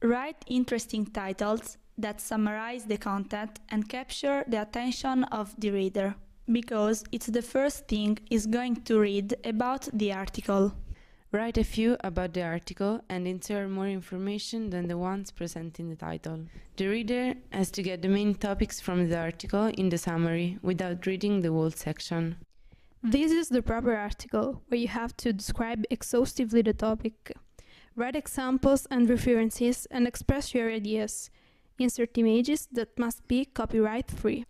Write interesting titles that summarize the content and capture the attention of the reader, because it's the first thing he's going to read about the article. Write a few about the article and insert more information than the ones present in the title. The reader has to get the main topics from the article in the summary without reading the whole section. This is the proper article, where you have to describe exhaustively the topic. Write examples and references and express your ideas. Insert images that must be copyright-free.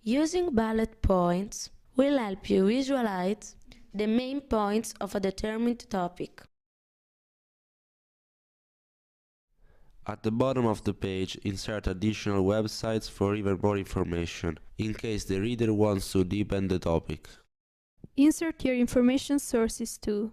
Using bullet points will help you visualize the main points of a determined topic. At the bottom of the page, insert additional websites for even more information, in case the reader wants to deepen the topic. Insert your information sources too.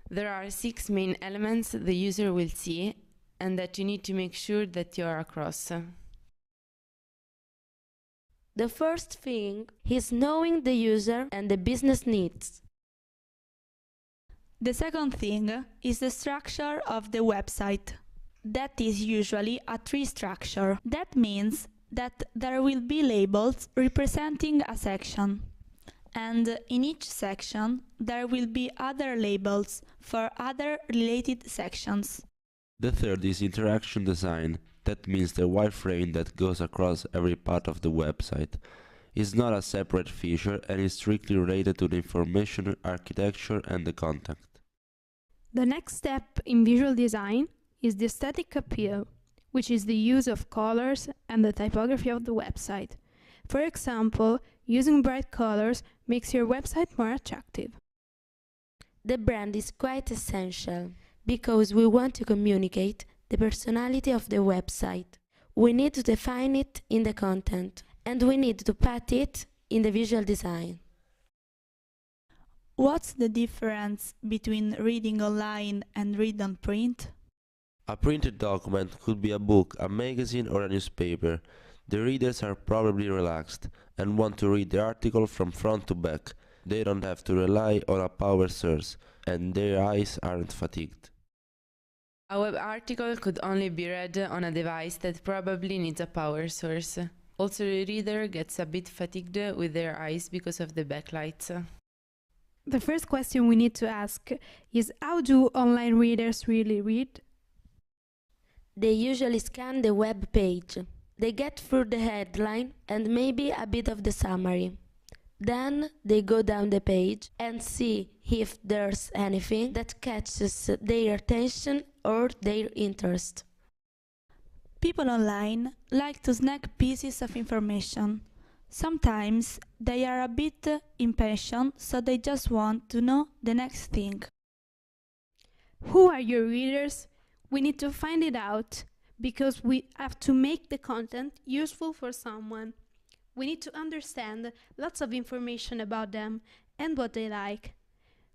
There are 6 main elements the user will see and that you need to make sure that you are across. The first thing is knowing the user and the business needs. The second thing is the structure of the website. That is usually a tree structure. That means that there will be labels representing a section. And in each section there will be other labels for other related sections. The third is interaction design. That means the wireframe that goes across every part of the website is not a separate feature and is strictly related to the information architecture and the content. The next step in visual design is the aesthetic appeal, which is the use of colors and the typography of the website. For example, using bright colors makes your website more attractive. The brand is quite essential, because we want to communicate the personality of the website. We need to define it in the content, and we need to put it in the visual design. What's the difference between reading online and read on print? A printed document could be a book, a magazine or a newspaper. The readers are probably relaxed and want to read the article from front to back. They don't have to rely on a power source, and their eyes aren't fatigued. A web article could only be read on a device that probably needs a power source. Also, the reader gets a bit fatigued with their eyes because of the backlights. The first question we need to ask is, how do online readers really read? They usually scan the web page. They get through the headline and maybe a bit of the summary. Then they go down the page and see if there's anything that catches their attention or their interest. People online like to snack pieces of information. Sometimes they are a bit impatient, so they just want to know the next thing. Who are your readers? We need to find it out, because we have to make the content useful for someone. We need to understand lots of information about them and what they like.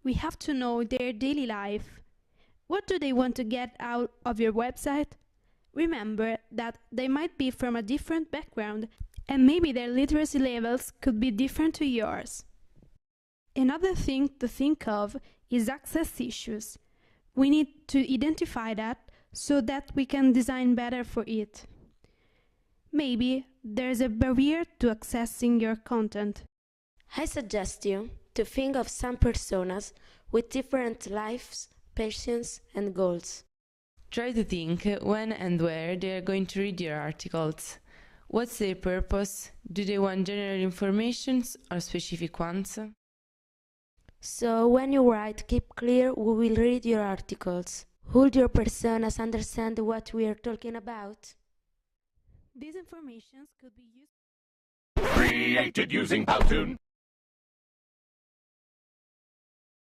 We have to know their daily life. What do they want to get out of your website? Remember that they might be from a different background, and maybe their literacy levels could be different to yours. Another thing to think of is access issues. We need to identify that so that we can design better for it. Maybe there's a barrier to accessing your content. I suggest you to think of some personas with different lives, passions and goals. Try to think when and where they are going to read your articles. What's their purpose? Do they want general information or specific ones? So when you write, keep clear who will read your articles. Would your personas understand what we are talking about? These informations could be used Created using Powtoon.